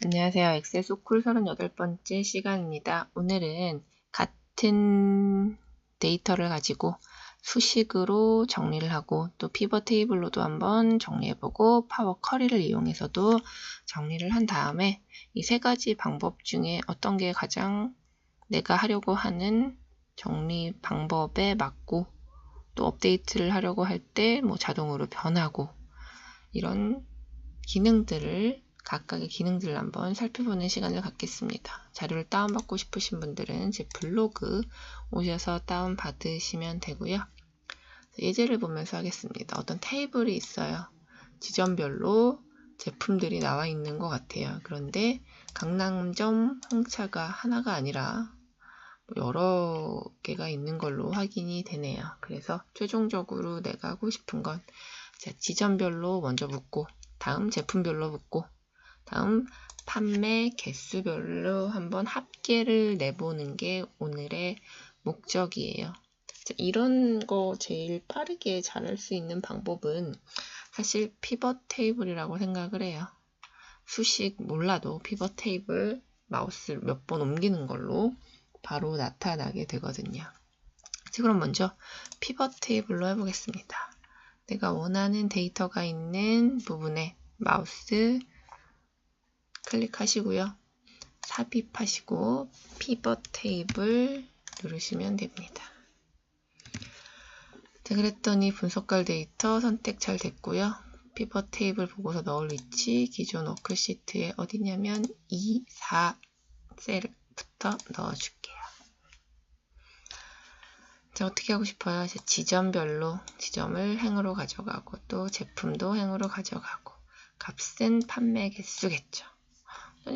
안녕하세요. 엑셀 소쿨 38번째 시간입니다. 오늘은 같은 데이터를 가지고 수식으로 정리를 하고 또 피벗 테이블로도 한번 정리해보고 파워 쿼리를 이용해서도 정리를 한 다음에 이 세 가지 방법 중에 어떤 게 가장 내가 하려고 하는 정리 방법에 맞고 또 업데이트를 하려고 할 때 뭐 자동으로 변하고 이런 기능들을 각각의 기능들을 한번 살펴보는 시간을 갖겠습니다. 자료를 다운받고 싶으신 분들은 제 블로그 오셔서 다운받으시면 되고요. 예제를 보면서 하겠습니다. 어떤 테이블이 있어요. 지점별로 제품들이 나와 있는 것 같아요. 그런데 강남점 홍차가 하나가 아니라 여러 개가 있는 걸로 확인이 되네요. 그래서 최종적으로 내가 하고 싶은 건 지점별로 먼저 묻고 다음 제품별로 묻고 다음 판매 개수별로 한번 합계를 내보는 게 오늘의 목적이에요. 이런 거 제일 빠르게 잘할 수 있는 방법은 사실 피벗 테이블이라고 생각을 해요. 수식 몰라도 피벗 테이블 마우스를 몇 번 옮기는 걸로 바로 나타나게 되거든요. 그럼 먼저 피벗 테이블로 해보겠습니다. 내가 원하는 데이터가 있는 부분에 마우스 클릭하시고요. 삽입하시고 피벗 테이블 누르시면 됩니다. 그랬더니 분석할 데이터 선택 잘 됐고요. 피벗 테이블 보고서 넣을 위치 기존 워크시트에 어디냐면 2, 4 셀부터 넣어줄게요. 어떻게 하고 싶어요? 지점별로 지점을 행으로 가져가고 또 제품도 행으로 가져가고 값은 판매 개수겠죠.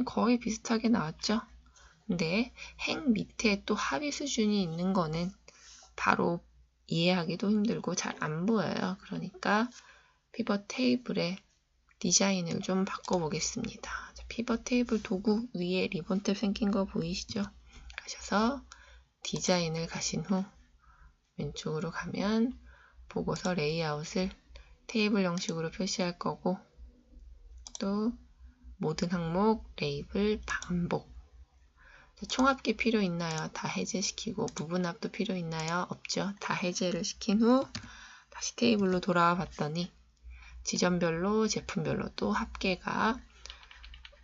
거의 비슷하게 나왔죠? 근데 행 밑에 또 합의 수준이 있는 거는 바로 이해하기도 힘들고 잘 안 보여요. 그러니까 피벗 테이블의 디자인을 좀 바꿔보겠습니다. 피벗 테이블 도구 위에 리본 탭 생긴 거 보이시죠? 가셔서 디자인을 가신 후 왼쪽으로 가면 보고서 레이아웃을 테이블 형식으로 표시할 거고 또 모든 항목 레이블 반복 총합계 필요 있나요? 다 해제시키고 부분합도 필요 있나요? 없죠. 다 해제를 시킨 후 다시 테이블로 돌아와 봤더니 지점별로 제품별로 또 합계가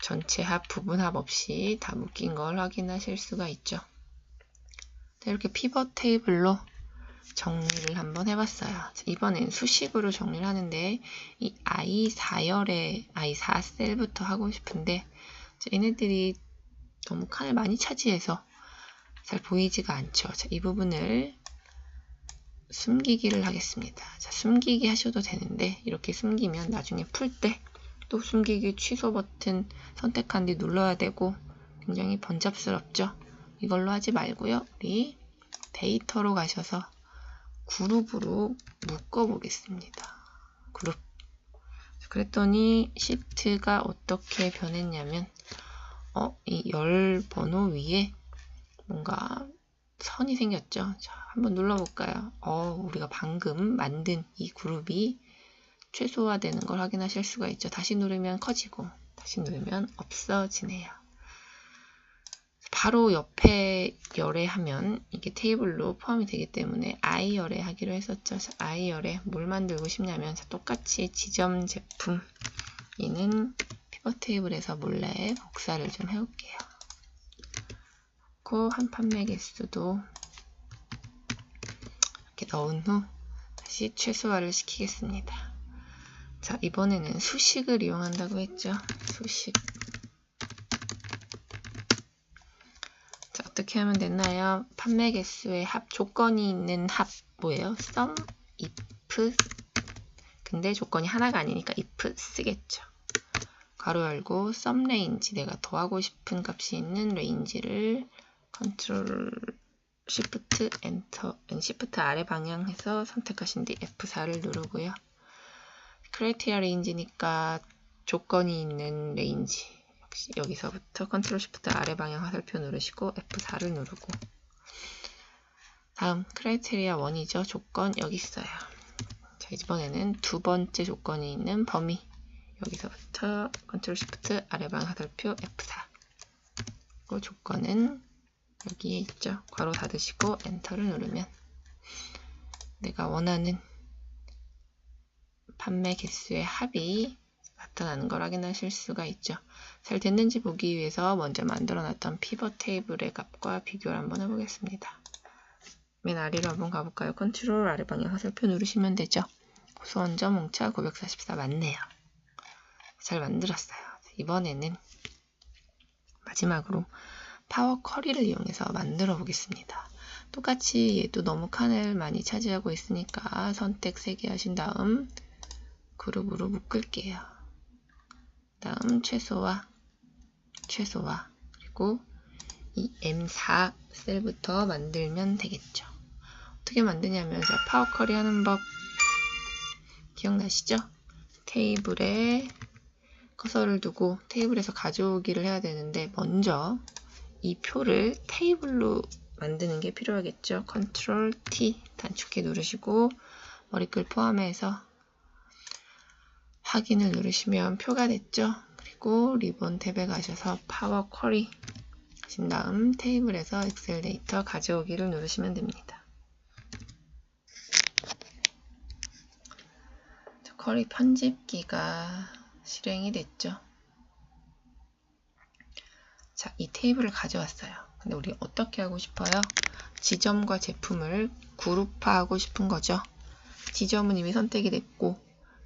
전체 합 부분합 없이 다 묶인 걸 확인하실 수가 있죠. 이렇게 피벗 테이블로 정리를 한번 해봤어요. 이번엔 수식으로 정리를 하는데 이 I4열의 I4셀부터 하고 싶은데 얘네들이 너무 칸을 많이 차지해서 잘 보이지가 않죠. 이 부분을 숨기기를 하겠습니다. 숨기기 하셔도 되는데 이렇게 숨기면 나중에 풀 때 또 숨기기 취소 버튼 선택한 뒤 눌러야 되고 굉장히 번잡스럽죠. 이걸로 하지 말고요. 우리 데이터로 가셔서 그룹으로 묶어 보겠습니다. 그룹. 그랬더니 시트가 어떻게 변했냐면 이 열 번호 위에 뭔가 선이 생겼죠. 자, 한번 눌러볼까요? 우리가 방금 만든 이 그룹이 최소화되는 걸 확인하실 수가 있죠. 다시 누르면 커지고 다시 누르면 없어지네요. 바로 옆에 열애하면 이게 테이블로 포함이 되기 때문에 I열애 하기로 했었죠. I열애 뭘 만들고 싶냐면 똑같이 지점 제품 얘는 피벗 테이블에서 몰래 복사를 좀 해올게요. 한 판매 개수도 이렇게 넣은 후 다시 최소화를 시키겠습니다. 자, 이번에는 수식을 이용한다고 했죠. 수식. 자, 어떻게 하면 됐나요? 판매 개수의 합, 조건이 있는 합 뭐예요? sum, if. 근데 조건이 하나가 아니니까 if 쓰겠죠. 가로 열고 sum range, 내가 더하고 싶은 값이 있는 레인지를 컨트롤 Shift 엔터, Shift 아래 방향해서 선택하신 뒤 F4를 누르고요. 크라이테리아 레인지니까 조건이 있는 레인지 역시 여기서부터 컨트롤 Shift 아래 방향 화살표 누르시고 F4를 누르고 다음 크라이테리아 1이죠. 조건 여기 있어요. 자, 이번에는 두 번째 조건이 있는 범위 여기서부터 컨트롤 시프트 아래방 화살표 F4. 그리고 조건은 여기에 있죠. 괄호 닫으시고 엔터를 누르면 내가 원하는 판매 개수의 합이 나타나는 걸 확인하실 수가 있죠. 잘 됐는지 보기 위해서 먼저 만들어놨던 피벗 테이블의 값과 비교를 한번 해보겠습니다. 맨 아래로 한번 가볼까요? 컨트롤 아래 방향 화살표 누르시면 되죠. 소원점 홍차 944 맞네요. 잘 만들었어요. 이번에는 마지막으로 파워 쿼리를 이용해서 만들어 보겠습니다. 똑같이 얘도 너무 칸을 많이 차지하고 있으니까 선택 3개 하신 다음 그룹으로 묶을게요. 다음 최소화 그리고 이 M4 셀부터 만들면 되겠죠. 어떻게 만드냐면 파워 쿼리 하는 법 기억나시죠? 테이블에 커서를 두고 테이블에서 가져오기를 해야 되는데 먼저 이 표를 테이블로 만드는 게 필요하겠죠. 컨트롤 T 단축키 누르시고 머리글 포함해서 확인을 누르시면 표가 됐죠. 그리고 리본 탭에 가셔서 파워 쿼리 하신 다음 테이블에서 엑셀 데이터 가져오기를 누르시면 됩니다. 쿼리 편집기가 실행이 됐죠. 자, 이 테이블을 가져왔어요. 근데 우리 어떻게 하고 싶어요? 지점과 제품을 그룹화하고 싶은 거죠. 지점은 이미 선택이 됐고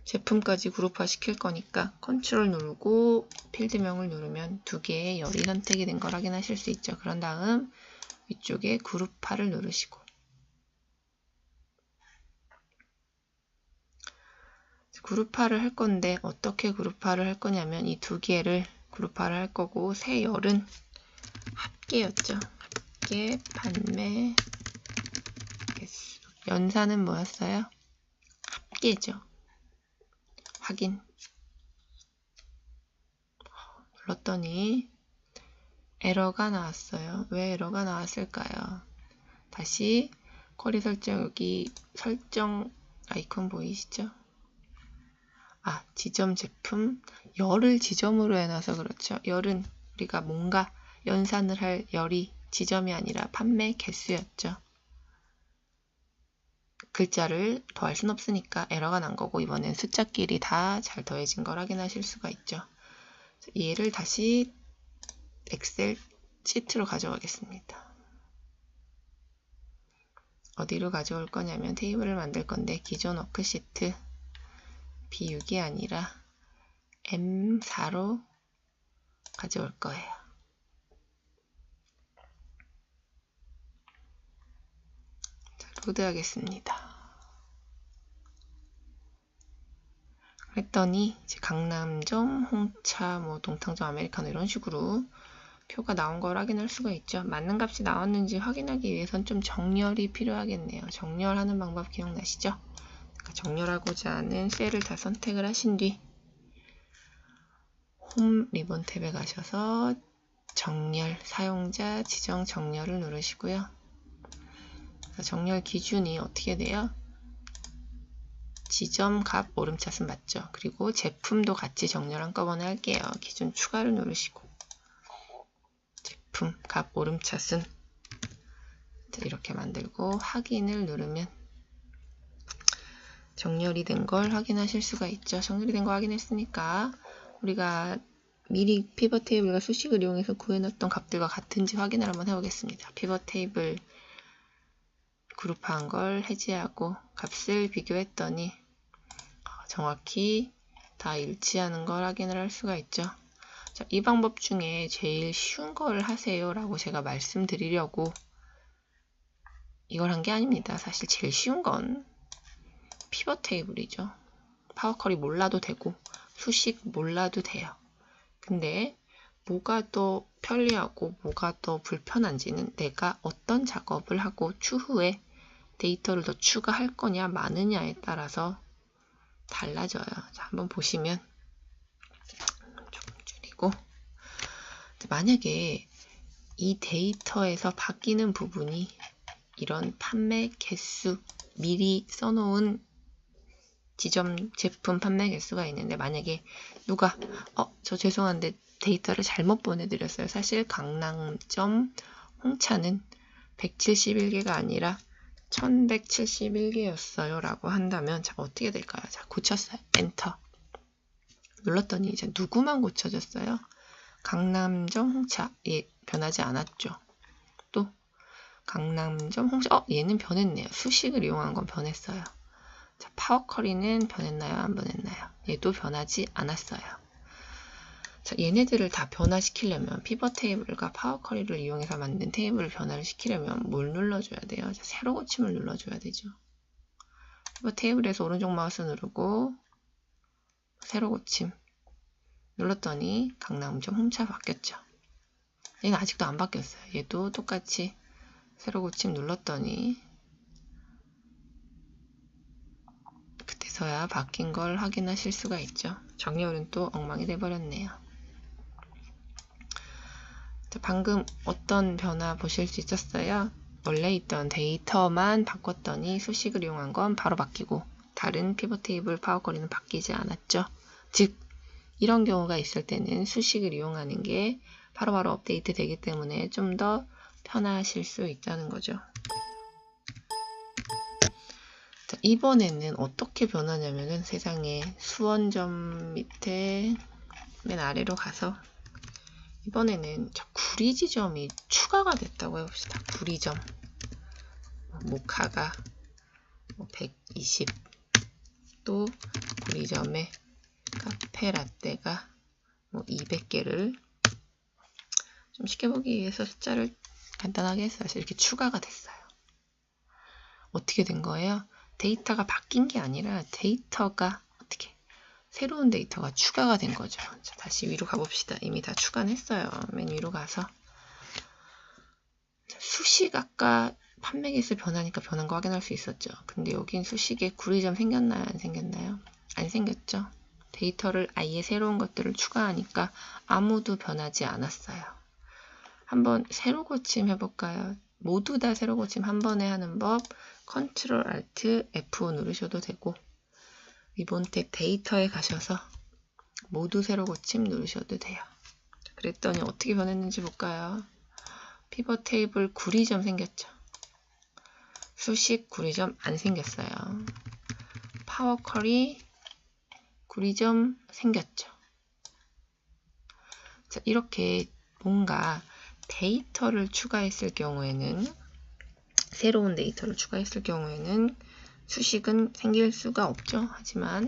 제품까지 그룹화 시킬 거니까 컨트롤 누르고 필드명을 누르면 두 개의 열이 선택이 된 걸 확인하실 수 있죠. 그런 다음 위쪽에 그룹화를 누르시고 그룹화를 할 건데 어떻게 그룹화를 할 거냐면 이 두 개를 그룹화를 할 거고 세 열은 합계였죠. 합계 판매 개수. 연산은 뭐였어요? 합계죠. 확인. 눌렀더니 에러가 나왔어요. 왜 에러가 나왔을까요? 다시 쿼리 설정 여기 설정 아이콘 보이시죠? 아, 지점 제품 열을 지점으로 해놔서 그렇죠. 열은 우리가 뭔가 연산을 할 열이 지점이 아니라 판매 개수였죠. 글자를 더할 순 없으니까 에러가 난 거고 이번엔 숫자끼리 다 잘 더해진 걸 확인하실 수가 있죠. 얘를 다시 엑셀 시트로 가져가겠습니다. 어디로 가져올 거냐면 테이블을 만들 건데 기존 워크시트 B6이 아니라 M4로 가져올 거예요. 자, 로드하겠습니다. 그랬더니 이제 강남점, 홍차, 동탕점, 아메리카노 이런 식으로 표가 나온 걸 확인할 수가 있죠. 맞는 값이 나왔는지 확인하기 위해선 좀 정렬이 필요하겠네요. 정렬하는 방법 기억나시죠? 그러니까 정렬하고자 하는 셀을 다 선택을 하신 뒤 홈 리본 탭에 가셔서 정렬, 사용자 지정 정렬을 누르시고요. 정렬 기준이 어떻게 돼요? 지점 값 오름차순 맞죠? 그리고 제품도 같이 정렬 한꺼번에 할게요. 기준 추가를 누르시고 제품 값 오름차순 이렇게 만들고 확인을 누르면 정렬이 된 걸 확인하실 수가 있죠. 정렬이 된 거 확인했으니까 우리가 미리 피벗 테이블과 수식을 이용해서 구해놨던 값들과 같은지 확인을 한번 해보겠습니다. 피벗 테이블 그룹화한 걸 해제하고 값을 비교했더니 정확히 다 일치하는 걸 확인을 할 수가 있죠. 자, 이 방법 중에 제일 쉬운 걸 하세요 라고 제가 말씀드리려고 이걸 한 게 아닙니다. 사실 제일 쉬운 건 피벗 테이블이죠. 파워 쿼리 몰라도 되고 수식 몰라도 돼요. 근데 뭐가 더 편리하고 뭐가 더 불편한지는 내가 어떤 작업을 하고 추후에 데이터를 더 추가할 거냐 마느냐에 따라서 달라져요. 자, 한번 보시면 좀 줄이고 만약에 이 데이터에서 바뀌는 부분이 이런 판매 개수 미리 써놓은 지점 제품 판매 개수가 있는데 만약에 누가 저 죄송한데 데이터를 잘못 보내드렸어요. 사실 강남점 홍차는 171개가 아니라 1171개였어요 라고 한다면 자 어떻게 될까요? 자 고쳤어요. 엔터 눌렀더니 이제 누구만 고쳐졌어요? 강남점 홍차 변하지 않았죠. 또 강남점 홍차 얘는 변했네요. 수식을 이용한 건 변했어요. 자 파워커리는 변했나요? 안 변했나요? 얘도 변하지 않았어요. 자 얘네들을 다 변화시키려면 피벗 테이블과 파워커리를 이용해서 만든 테이블을 변화를 시키려면 뭘 눌러줘야 돼요? 자, 세로 고침을 눌러줘야 되죠. 피벗 테이블에서 오른쪽 마우스 누르고 세로 고침 눌렀더니 강남점 홍차 바뀌었죠. 얘는 아직도 안 바뀌었어요. 얘도 똑같이 세로 고침 눌렀더니 그때서야 바뀐 걸 확인하실 수가 있죠. 정렬은 또 엉망이 돼버렸네요. 방금 어떤 변화 보실 수 있었어요? 원래 있던 데이터만 바꿨더니 수식을 이용한 건 바로 바뀌고 다른 피벗 테이블 파워커리는 바뀌지 않았죠. 즉 이런 경우가 있을 때는 수식을 이용하는 게 바로바로 업데이트 되기 때문에 좀 더 편하실 수 있다는 거죠. 자, 이번에는 어떻게 변하냐면은 세상에 수원점 밑에 맨 아래로 가서 이번에는 구리 지점이 추가가 됐다고 해봅시다. 구리점 모카가 120 또 구리점에 카페 라떼가 200개를 좀 쉽게 보기 위해서 숫자를 간단하게 했어요. 이렇게 추가가 됐어요. 어떻게 된 거예요? 데이터가 바뀐 게 아니라 데이터가 어떻게 새로운 데이터가 추가가 된 거죠. 자, 다시 위로 가봅시다. 이미 다 추가는 했어요. 맨 위로 가서 수식 아까 판매 개수 변하니까 변한 거 확인할 수 있었죠. 근데 여긴 수식에 구리점 생겼나요? 안 생겼나요? 안 생겼죠. 데이터를 아예 새로운 것들을 추가하니까 아무도 변하지 않았어요. 한번 새로 고침 해볼까요? 모두 다 새로 고침 한 번에 하는 법 컨트롤 알트 F 누르셔도 되고 리본텍 데이터에 가셔서 모두 새로 고침 누르셔도 돼요. 그랬더니 어떻게 변했는지 볼까요? 피벗 테이블 구리점 생겼죠. 수식 구리점 안 생겼어요. 파워커리 구리점 생겼죠. 자, 이렇게 뭔가 데이터를 추가했을 경우에는 새로운 데이터를 추가했을 경우에는 수식은 생길 수가 없죠. 하지만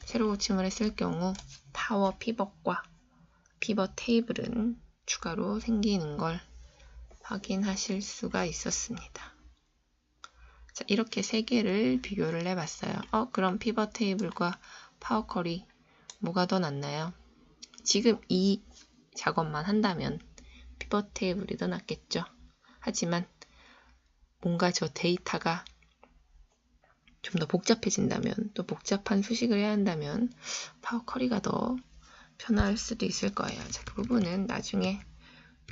새로 고침을 했을 경우 파워 피벗과 피벗 테이블은 추가로 생기는 걸 확인하실 수가 있었습니다. 자, 이렇게 세 개를 비교를 해봤어요. 그럼 피벗 테이블과 파워커리 뭐가 더 낫나요? 지금 이 작업만 한다면 피벗 테이블이 더 낫겠죠. 하지만 뭔가 저 데이터가 좀 더 복잡해진다면 또 복잡한 수식을 해야 한다면 파워커리가 더 편할 수도 있을 거예요. 자, 그 부분은 나중에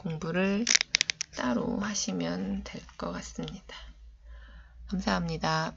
공부를 따로 하시면 될 것 같습니다. 감사합니다.